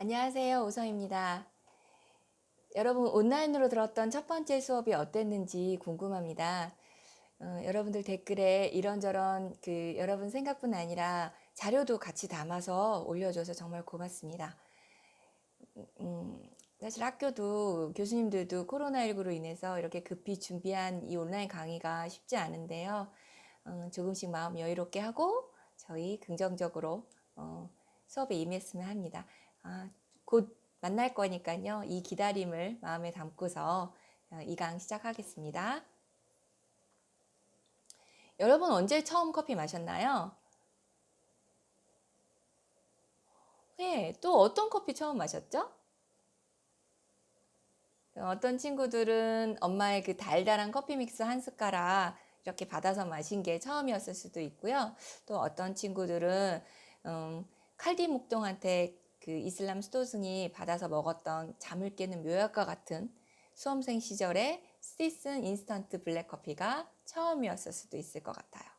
안녕하세요. 오성입니다. 여러분 온라인으로 들었던 첫 번째 수업이 어땠는지 궁금합니다. 여러분들 댓글에 이런저런 여러분 생각뿐 아니라 자료도 같이 담아서 올려줘서 정말 고맙습니다. 사실 학교도 교수님들도 코로나19로 인해서 이렇게 급히 준비한 이 온라인 강의가 쉽지 않은데요. 조금씩 마음 여유롭게 하고 저희 긍정적으로 수업에 임했으면 합니다. 곧 만날 거니까요. 이 기다림을 마음에 담고서 이 강 시작하겠습니다. 여러분 언제 처음 커피 마셨나요? 네, 또 어떤 커피 처음 마셨죠? 어떤 친구들은 엄마의 그 달달한 커피 믹스 한 숟가락 이렇게 받아서 마신 게 처음이었을 수도 있고요. 또 어떤 친구들은 칼디 목동한테 그 이슬람 수도승이 받아서 먹었던 잠을 깨는 묘약과 같은 수험생 시절에 스티슨 인스턴트 블랙커피가 처음이었을 수도 있을 것 같아요.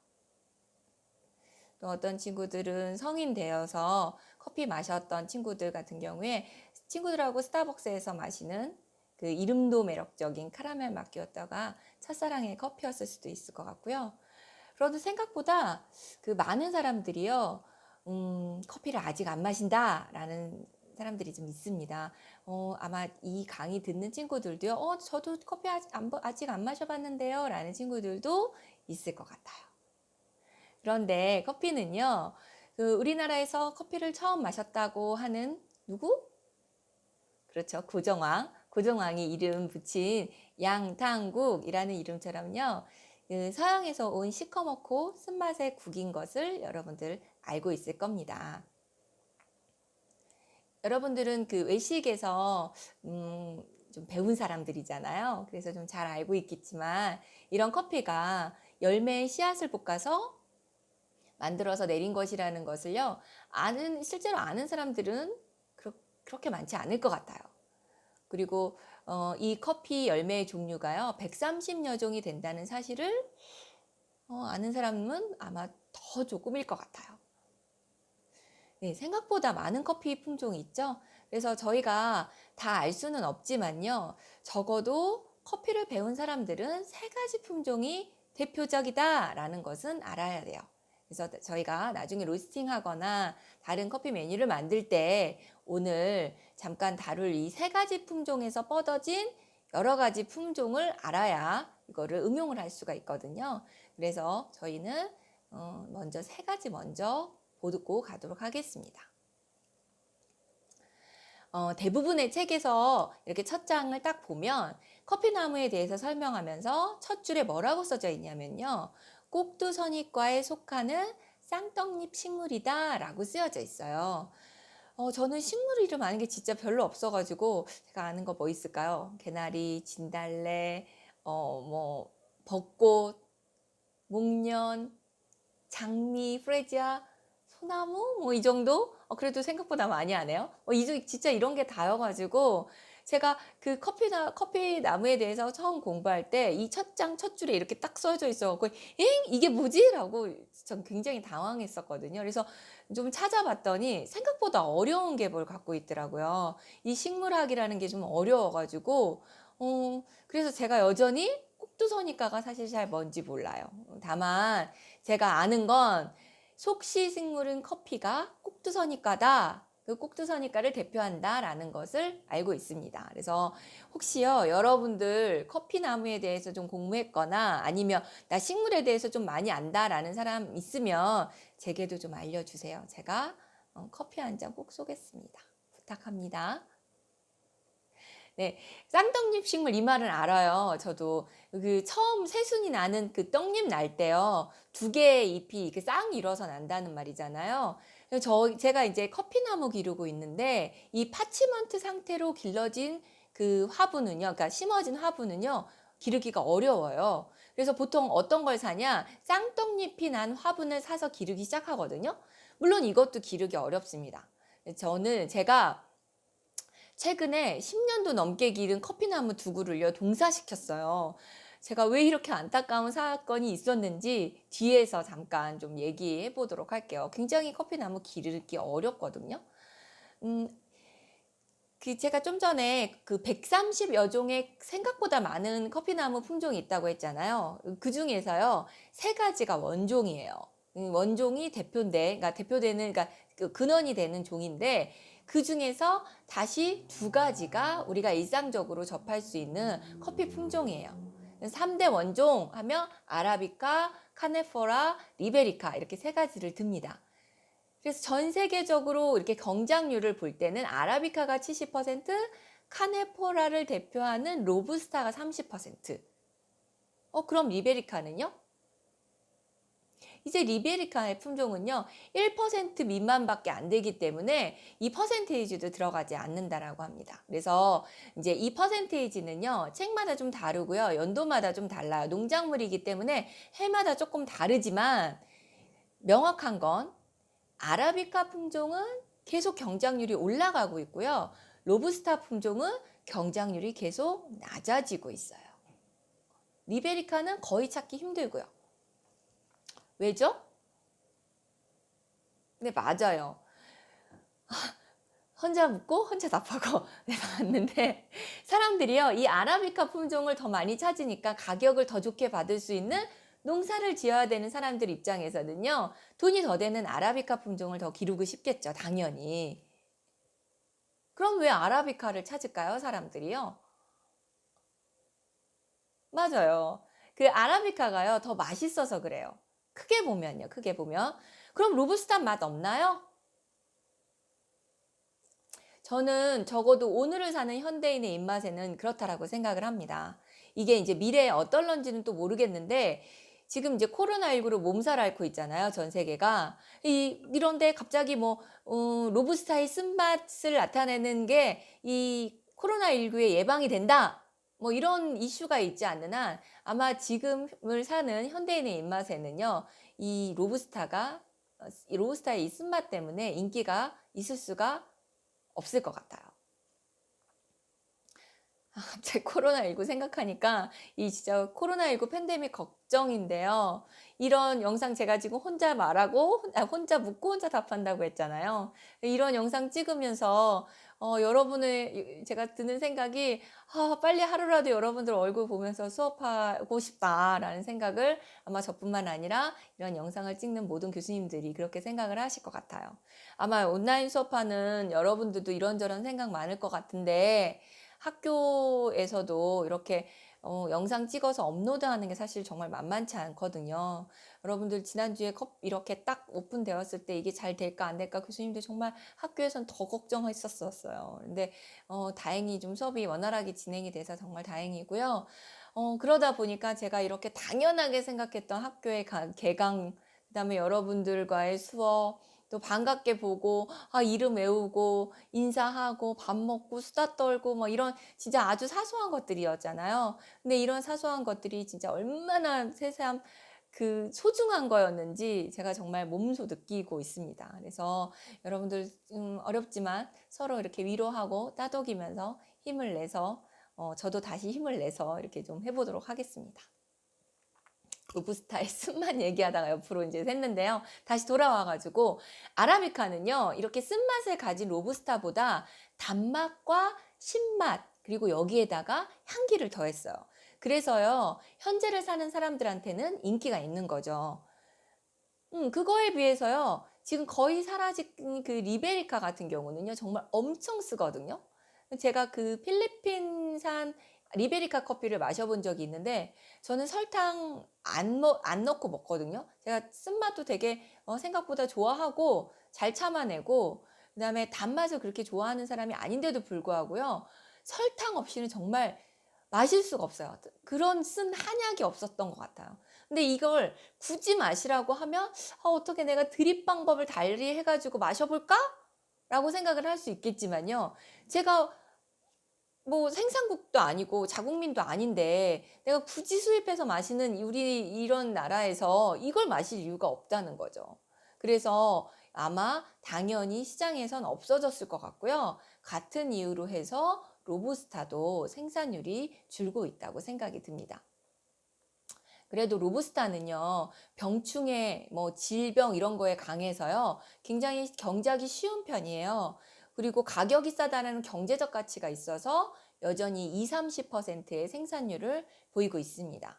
또 어떤 친구들은 성인 되어서 커피 마셨던 친구들 같은 경우에 친구들하고 스타벅스에서 마시는 그 이름도 매력적인 카라멜 마키아토가 첫사랑의 커피였을 수도 있을 것 같고요. 그런데 생각보다 그 많은 사람들이요, 커피를 아직 안 마신다라는 사람들이 좀 있습니다. 아마 이 강의 듣는 친구들도요, 저도 커피 아직 안 마셔봤는데요, 라는 친구들도 있을 것 같아요. 그런데 커피는요, 그 우리나라에서 커피를 처음 마셨다고 하는 누구? 그렇죠. 고정왕. 고정왕이 이름 붙인 양탕국이라는 이름처럼요. 그 서양에서 온 시커멓고 쓴맛의 국인 것을 여러분들 알고 있을 겁니다. 여러분들은 그 외식에서 좀 배운 사람들이잖아요. 그래서 좀 잘 알고 있겠지만 이런 커피가 열매의 씨앗을 볶아서 만들어서 내린 것이라는 것을요. 실제로 아는 사람들은 그렇게 많지 않을 것 같아요. 그리고 이 커피 열매의 종류가요. 130여 종이 된다는 사실을 아는 사람은 아마 더 조금일 것 같아요. 네, 생각보다 많은 커피 품종이 있죠. 그래서 저희가 다 알 수는 없지만요. 적어도 커피를 배운 사람들은 세 가지 품종이 대표적이다라는 것은 알아야 돼요. 그래서 저희가 나중에 로스팅 하거나 다른 커피 메뉴를 만들 때 오늘 잠깐 다룰 이 세 가지 품종에서 뻗어진 여러 가지 품종을 알아야 이거를 응용을 할 수가 있거든요. 그래서 저희는 먼저 세 가지 먼저 보고 가도록 하겠습니다. 대부분의 책에서 이렇게 첫 장을 딱 보면 커피나무에 대해서 설명하면서 첫 줄에 뭐라고 써져 있냐면요. 꼭두선이과에 속하는 쌍떡잎 식물이다 라고 쓰여져 있어요. 저는 식물 이름 아는 게 진짜 별로 없어가지고 제가 아는 거 뭐 있을까요? 개나리, 진달래, 뭐 벚꽃, 목련, 장미, 프레지아, 소나무 뭐 이 정도? 그래도 생각보다 많이 하네요. 진짜 이런 게 다여가지고 제가 그 커피 나무에 대해서 처음 공부할 때 이 첫 장 첫 줄에 이렇게 딱 써져 있어갖고 이게 뭐지? 라고 전 굉장히 당황했었거든요. 그래서 좀 찾아봤더니 생각보다 어려운 계보를 갖고 있더라고요. 이 식물학이라는 게 좀 어려워가지고 그래서 제가 여전히 꼭두선이과가 사실 잘 뭔지 몰라요. 다만 제가 아는 건 속시식물은 커피가 꼭두선이과다. 그 꼭두선이과를 대표한다라는 것을 알고 있습니다. 그래서 혹시요 여러분들 커피나무에 대해서 좀 공부했거나 아니면 나 식물에 대해서 좀 많이 안다라는 사람 있으면 제게도 좀 알려주세요. 제가 커피 한 잔 꼭 쏘겠습니다. 부탁합니다. 네, 쌍떡잎 식물 이 말은 알아요. 저도 그 처음 새순이 나는 그 떡잎 날 때요. 두 개의 잎이 이렇게 쌍 일어서 난다는 말이잖아요. 제가 이제 커피나무 기르고 있는데 이 파치먼트 상태로 길러진 그 화분은요. 그러니까 심어진 화분은요. 기르기가 어려워요. 그래서 보통 어떤 걸 사냐? 쌍떡잎이 난 화분을 사서 기르기 시작하거든요. 물론 이것도 기르기 어렵습니다. 제가 최근에 10년도 넘게 기른 커피나무 두 그루를요 동사시켰어요. 제가 왜 이렇게 안타까운 사건이 있었는지 뒤에서 잠깐 좀 얘기해 보도록 할게요. 굉장히 커피나무 기르기 어렵거든요. 음, 제가 좀 전에 그 130여 종의 생각보다 많은 커피나무 품종이 있다고 했잖아요. 그 중에서요, 세 가지가 원종이에요. 원종이 그러니까 대표되는, 그러니까 그 근원이 되는 종인데, 그 중에서 다시 두 가지가 우리가 일상적으로 접할 수 있는 커피 품종이에요. 3대 원종 하면 아라비카, 카네포라, 리베리카 이렇게 세 가지를 듭니다. 그래서 전 세계적으로 이렇게 경작률을 볼 때는 아라비카가 70%, 카네포라를 대표하는 로부스타가 30%. 그럼 리베리카는요? 이제 리베리카의 품종은요, 1% 미만밖에 안 되기 때문에 이 퍼센테이지도 들어가지 않는다라고 합니다. 그래서 이제 이 퍼센테이지는요, 책마다 좀 다르고요, 연도마다 좀 달라요. 농작물이기 때문에 해마다 조금 다르지만 명확한 건 아라비카 품종은 계속 경작률이 올라가고 있고요. 로부스타 품종은 경작률이 계속 낮아지고 있어요. 리베리카는 거의 찾기 힘들고요. 왜죠? 네, 맞아요. 혼자 묻고 혼자 답하고 봤는데 사람들이요, 이 아라비카 품종을 더 많이 찾으니까 가격을 더 좋게 받을 수 있는 농사를 지어야 되는 사람들 입장에서는요, 돈이 더 되는 아라비카 품종을 더 기르고 싶겠죠, 당연히. 그럼 왜 아라비카를 찾을까요, 사람들이요? 맞아요. 그 아라비카가요, 더 맛있어서 그래요. 크게 보면요, 크게 보면. 그럼 로부스타 맛 없나요? 저는 적어도 오늘을 사는 현대인의 입맛에는 그렇다라고 생각을 합니다. 이게 이제 미래에 어떨런지는 또 모르겠는데, 지금 이제 코로나19로 몸살 앓고 있잖아요, 전 세계가. 이런데 갑자기 로부스타의 쓴맛을 나타내는 게 이 코로나19의 예방이 된다, 이런 이슈가 있지 않는 한 아마 지금을 사는 현대인의 입맛에는요, 이 로부스타의 이 쓴맛 때문에 인기가 있을 수가 없을 것 같아요. 갑자기 코로나19 생각하니까 이 진짜 코로나19 팬데믹 걱정인데요. 이런 영상 제가 지금 혼자 말하고 혼자 묻고 혼자 답한다고 했잖아요. 이런 영상 찍으면서 여러분을 제가 드는 생각이, 빨리 하루라도 여러분들 얼굴 보면서 수업하고 싶다라는 생각을 아마 저뿐만 아니라 이런 영상을 찍는 모든 교수님들이 그렇게 생각을 하실 것 같아요. 아마 온라인 수업하는 여러분들도 이런저런 생각 많을 것 같은데, 학교에서도 이렇게 영상 찍어서 업로드하는 게 사실 정말 만만치 않거든요. 여러분들 지난주에 이렇게 딱 오픈되었을 때 이게 잘 될까 안 될까 교수님들 정말 학교에선 더 걱정했었어요. 근데 다행히 좀 수업이 원활하게 진행이 돼서 정말 다행이고요. 그러다 보니까 제가 이렇게 당연하게 생각했던 학교의 개강, 그다음에 여러분들과의 수업, 또 반갑게 보고 이름 외우고 인사하고 밥 먹고 수다 떨고 이런 진짜 아주 사소한 것들이었잖아요. 근데 이런 사소한 것들이 진짜 얼마나 세상 그 소중한 거였는지 제가 정말 몸소 느끼고 있습니다. 그래서 여러분들 어렵지만 서로 이렇게 위로하고 따독이면서 힘을 내서 저도 다시 힘을 내서 이렇게 좀 해보도록 하겠습니다. 로부스타의 쓴맛 얘기하다가 옆으로 이제 샜는데요. 다시 돌아와가지고 아라비카는요, 이렇게 쓴맛을 가진 로부스타보다 단맛과 신맛, 그리고 여기에다가 향기를 더했어요. 그래서요, 현재를 사는 사람들한테는 인기가 있는 거죠. 그거에 비해서요, 지금 거의 사라진 그 리베리카 같은 경우는요, 정말 엄청 쓰거든요. 제가 그 필리핀산 리베리카 커피를 마셔본 적이 있는데, 저는 설탕 안 넣고 먹거든요. 제가 쓴맛도 되게 생각보다 좋아하고 잘 참아내고, 그다음에 단맛을 그렇게 좋아하는 사람이 아닌데도 불구하고요, 설탕 없이는 정말 마실 수가 없어요. 그런 쓴 한약이 없었던 것 같아요. 근데 이걸 굳이 마시라고 하면 어떻게 내가 드립 방법을 달리 해가지고 마셔볼까? 라고 생각을 할 수 있겠지만요. 제가 생산국도 아니고 자국민도 아닌데 내가 굳이 수입해서 마시는 우리 이런 나라에서 이걸 마실 이유가 없다는 거죠. 그래서 아마 당연히 시장에선 없어졌을 것 같고요. 같은 이유로 해서 로부스타도 생산율이 줄고 있다고 생각이 듭니다. 그래도 로부스타는요, 병충해, 질병 이런 거에 강해서요, 굉장히 경작이 쉬운 편이에요. 그리고 가격이 싸다는 경제적 가치가 있어서 여전히 20-30%의 생산률을 보이고 있습니다.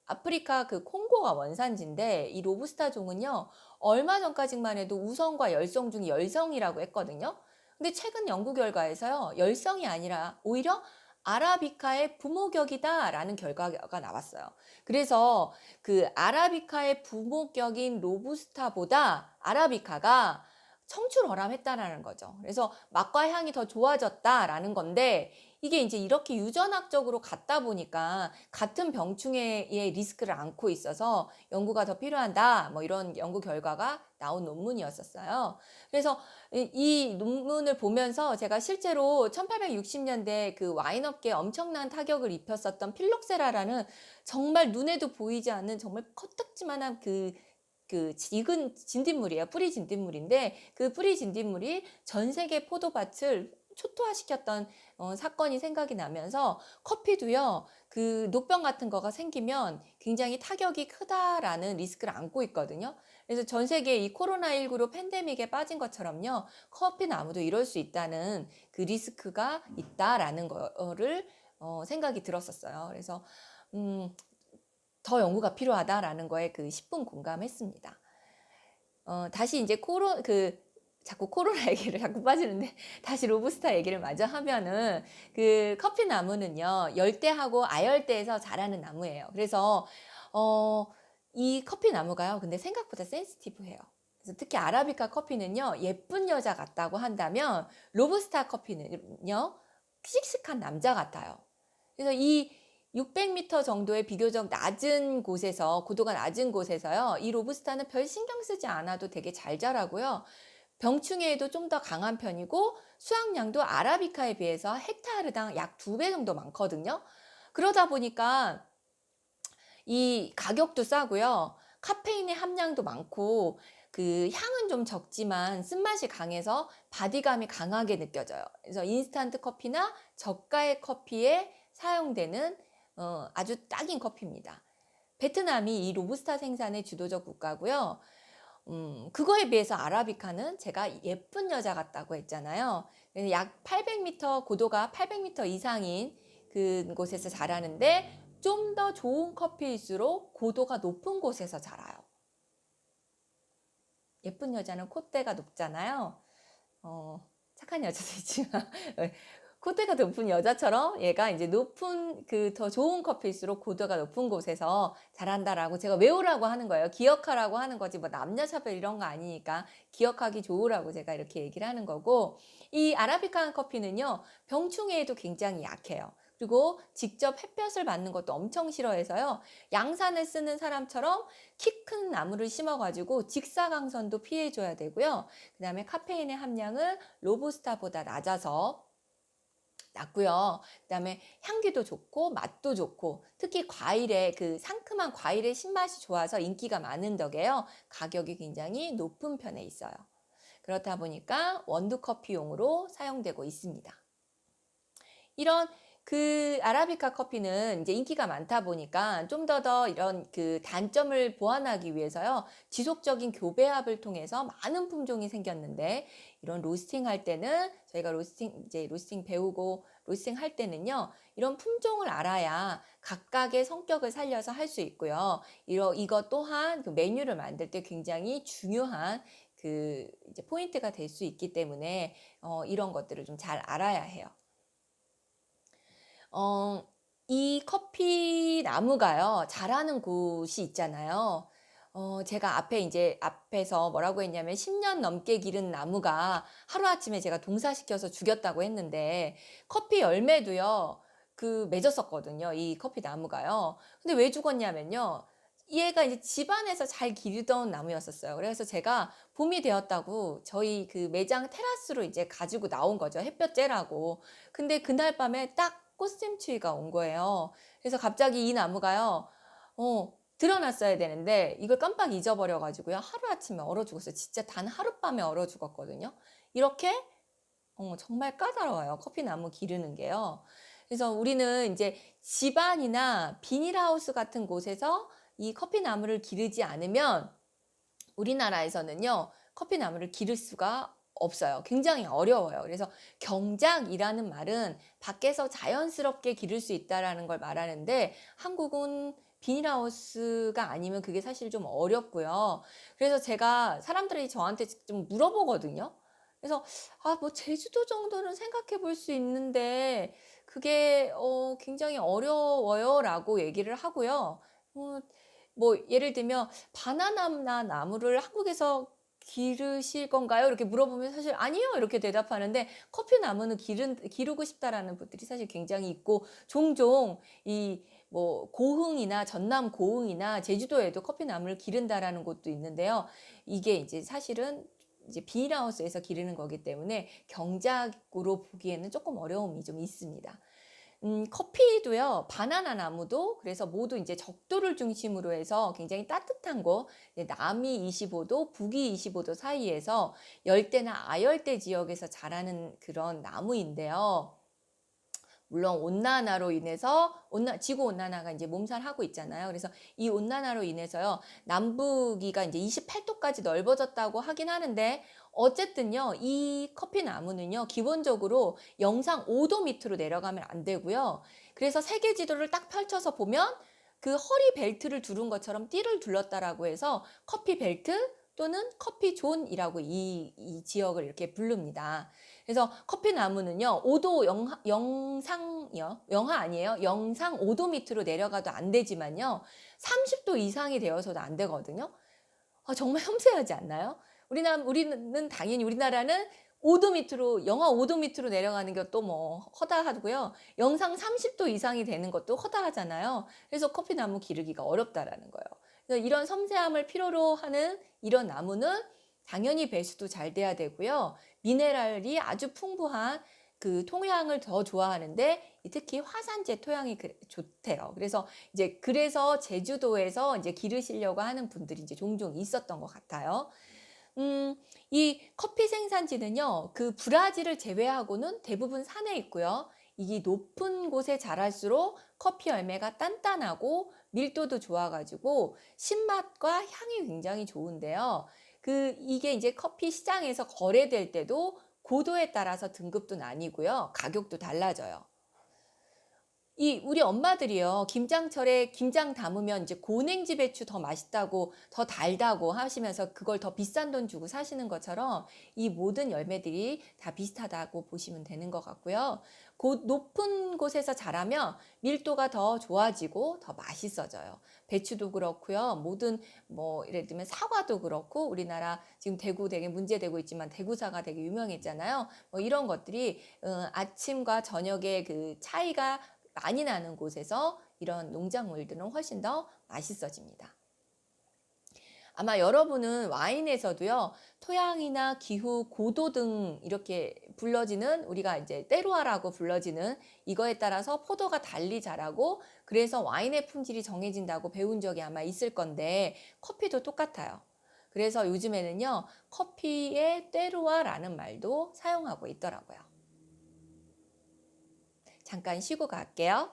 아프리카 그 콩고가 원산지인데 이 로부스타 종은요, 얼마 전까지만 해도 우성과 열성 중에 열성이라고 했거든요. 근데 최근 연구 결과에서요, 열성이 아니라 오히려 아라비카의 부모격이다라는 결과가 나왔어요. 그래서 그 아라비카의 부모격인 로부스타보다 아라비카가 청출어람했다라는 거죠. 그래서 맛과 향이 더 좋아졌다라는 건데, 이게 이제 이렇게 유전학적으로 같다 보니까 같은 병충해의 리스크를 안고 있어서 연구가 더 필요하다, 뭐 이런 연구 결과가 나온 논문이었었어요. 그래서 이 논문을 보면서 제가 실제로 1860년대 그 와인업계에 엄청난 타격을 입혔었던 필록세라라는 정말 눈에도 보이지 않는 정말 코딱지만한 그 익은 진딧물이에요. 뿌리 진딧물인데 그 뿌리 진딧물이 전 세계 포도밭을 초토화시켰던 사건이 생각이 나면서 커피도요, 그 녹병 같은 거가 생기면 굉장히 타격이 크다라는 리스크를 안고 있거든요. 그래서 전 세계 이 코로나19로 팬데믹에 빠진 것처럼요, 커피 나무도 이럴 수 있다는 그 리스크가 있다라는 거를 생각이 들었었어요. 그래서 더 연구가 필요하다라는 거에 그 10분 공감했습니다. 다시 이제 자꾸 코로나 얘기를 자꾸 빠지는데 다시 로부스타 얘기를 마저 하면은 그 커피 나무는요, 열대하고 아열대에서 자라는 나무예요. 그래서 이 커피 나무가요, 근데 생각보다 센시티브해요. 그래서 특히 아라비카 커피는요, 예쁜 여자 같다고 한다면 로부스타 커피는요, 씩씩한 남자 같아요. 그래서 이 600m 정도의 비교적 낮은 곳에서, 고도가 낮은 곳에서요, 이 로부스타는 별 신경 쓰지 않아도 되게 잘 자라고요. 병충해에도 좀 더 강한 편이고 수확량도 아라비카에 비해서 헥타르당 약 2배 정도 많거든요. 그러다 보니까 이 가격도 싸고요. 카페인의 함량도 많고 그 향은 좀 적지만 쓴맛이 강해서 바디감이 강하게 느껴져요. 그래서 인스턴트 커피나 저가의 커피에 사용되는 아주 딱인 커피입니다. 베트남이 이 로부스타 생산의 주도적 국가고요. 그거에 비해서 아라비카는 제가 예쁜 여자 같다고 했잖아요. 약 800m, 고도가 800m 이상인 그곳에서 자라는데 좀 더 좋은 커피일수록 고도가 높은 곳에서 자라요. 예쁜 여자는 콧대가 높잖아요. 착한 여자도 있지만 콧대가 높은 여자처럼 얘가 이제 높은 그 더 좋은 커피일수록 고도가 높은 곳에서 자란다라고 제가 외우라고 하는 거예요. 기억하라고 하는 거지 뭐 남녀차별 이런 거 아니니까 기억하기 좋으라고 제가 이렇게 얘기를 하는 거고, 이 아라비카 커피는요, 병충해에도 굉장히 약해요. 그리고 직접 햇볕을 받는 것도 엄청 싫어해서요, 양산을 쓰는 사람처럼 키 큰 나무를 심어가지고 직사광선도 피해줘야 되고요. 그 다음에 카페인의 함량은 로부스타보다 낮고요. 그다음에 향기도 좋고 맛도 좋고 특히 과일의 그 상큼한 과일의 신맛이 좋아서 인기가 많은 덕에요, 가격이 굉장히 높은 편에 있어요. 그렇다 보니까 원두 커피용으로 사용되고 있습니다. 이런 그 아라비카 커피는 이제 인기가 많다 보니까 좀 더 이런 그 단점을 보완하기 위해서요, 지속적인 교배합을 통해서 많은 품종이 생겼는데, 이런 로스팅 할 때는 저희가 로스팅 배우고 로스팅 할 때는요, 이런 품종을 알아야 각각의 성격을 살려서 할 수 있고요. 이것 또한 그 메뉴를 만들 때 굉장히 중요한 그 이제 포인트가 될 수 있기 때문에 이런 것들을 좀 잘 알아야 해요. 이 커피 나무가요, 자라는 곳이 있잖아요. 제가 앞에서 뭐라고 했냐면 10년 넘게 기른 나무가 하루아침에 제가 동사시켜서 죽였다고 했는데, 커피 열매도요, 맺었었거든요. 이 커피 나무가요. 근데 왜 죽었냐면요, 얘가 이제 집안에서 잘 기르던 나무였었어요. 그래서 제가 봄이 되었다고 저희 그 매장 테라스로 이제 가지고 나온 거죠. 햇볕 쬐라고. 근데 그날 밤에 딱 꽃샘추위가 온 거예요. 그래서 갑자기 이 나무가요, 드러났어야 되는데 이걸 깜빡 잊어버려 가지고요, 하루아침에 얼어 죽었어요. 진짜 단 하룻밤에 얼어 죽었거든요. 이렇게 정말 까다로워요, 커피나무 기르는 게요. 그래서 우리는 이제 집안이나 비닐하우스 같은 곳에서 이 커피나무를 기르지 않으면 우리나라에서는요, 커피나무를 기를 수가 없어요. 굉장히 어려워요. 그래서 경작이라는 말은 밖에서 자연스럽게 기를 수 있다라는 걸 말하는데 한국은 비닐하우스가 아니면 그게 사실 좀 어렵고요. 그래서 제가 사람들이 저한테 좀 물어보거든요. 그래서 뭐 제주도 정도는 생각해 볼 수 있는데 그게 굉장히 어려워요라고 얘기를 하고요. 어 뭐 예를 들면 "바나나 나무를 한국에서 기르실 건가요?" 이렇게 물어보면 사실 "아니요." 이렇게 대답하는데 커피 나무는 기르고 싶다라는 분들이 사실 굉장히 있고 종종 이 뭐 고흥이나 전남 고흥이나 제주도에도 커피 나무를 기른다라는 곳도 있는데요. 이게 이제 사실은 이제 비닐하우스에서 기르는 거기 때문에 경작으로 보기에는 조금 어려움이 좀 있습니다. 커피도요. 바나나 나무도 그래서 모두 이제 적도를 중심으로 해서 굉장히 따뜻한 곳, 이제 남이 25도, 북이 25도 사이에서 열대나 아열대 지역에서 자라는 그런 나무인데요. 물론 온난화로 인해서 지구 온난화가 이제 몸살하고 있잖아요. 그래서 이 온난화로 인해서요. 남북이가 이제 28도까지 넓어졌다고 하긴 하는데 어쨌든요. 이 커피 나무는요. 기본적으로 영상 5도 밑으로 내려가면 안 되고요. 그래서 세계 지도를 딱 펼쳐서 보면 그 허리 벨트를 두른 것처럼 띠를 둘렀다라고 해서 커피 벨트 또는 커피 존이라고 이 지역을 이렇게 부릅니다. 그래서 커피 나무는요, 5도 영하 아니에요. 영상 5도 밑으로 내려가도 안 되지만요, 30도 이상이 되어서도 안 되거든요. 정말 섬세하지 않나요? 우리는 당연히 우리나라는 5도 밑으로, 영하 5도 밑으로 내려가는 것도 뭐 허다하고요. 영상 30도 이상이 되는 것도 허다하잖아요. 그래서 커피 나무 기르기가 어렵다라는 거예요. 그래서 이런 섬세함을 필요로 하는 이런 나무는 당연히 배수도 잘 돼야 되고요. 미네랄이 아주 풍부한 그 토양을 더 좋아하는데 특히 화산재 토양이 좋대요. 그래서 제주도에서 이제 기르시려고 하는 분들이 이제 종종 있었던 것 같아요. 이 커피 생산지는요, 그 브라질을 제외하고는 대부분 산에 있고요. 이게 높은 곳에 자랄수록 커피 열매가 단단하고 밀도도 좋아가지고 신맛과 향이 굉장히 좋은데요. 이게 이제 커피 시장에서 거래될 때도 고도에 따라서 등급도 나뉘고요. 가격도 달라져요. 우리 엄마들이요. 김장철에 김장 담으면 이제 고냉지 배추 더 맛있다고, 더 달다고 하시면서 그걸 더 비싼 돈 주고 사시는 것처럼 이 모든 열매들이 다 비슷하다고 보시면 되는 것 같고요. 높은 곳에서 자라면 밀도가 더 좋아지고 더 맛있어져요. 배추도 그렇고요. 뭐 예를 들면 사과도 그렇고, 우리나라 지금 대구 되게 문제되고 있지만 대구사가 되게 유명했잖아요. 뭐 이런 것들이 아침과 저녁의 그 차이가 많이 나는 곳에서 이런 농작물들은 훨씬 더 맛있어집니다. 아마 여러분은 와인에서도요, 토양이나 기후, 고도 등 이렇게 불러지는, 우리가 이제 때루아라고 불러지는 이거에 따라서 포도가 달리 자라고 그래서 와인의 품질이 정해진다고 배운 적이 아마 있을 건데 커피도 똑같아요. 그래서 요즘에는요, 커피의 때루아라는 말도 사용하고 있더라고요. 잠깐 쉬고 갈게요.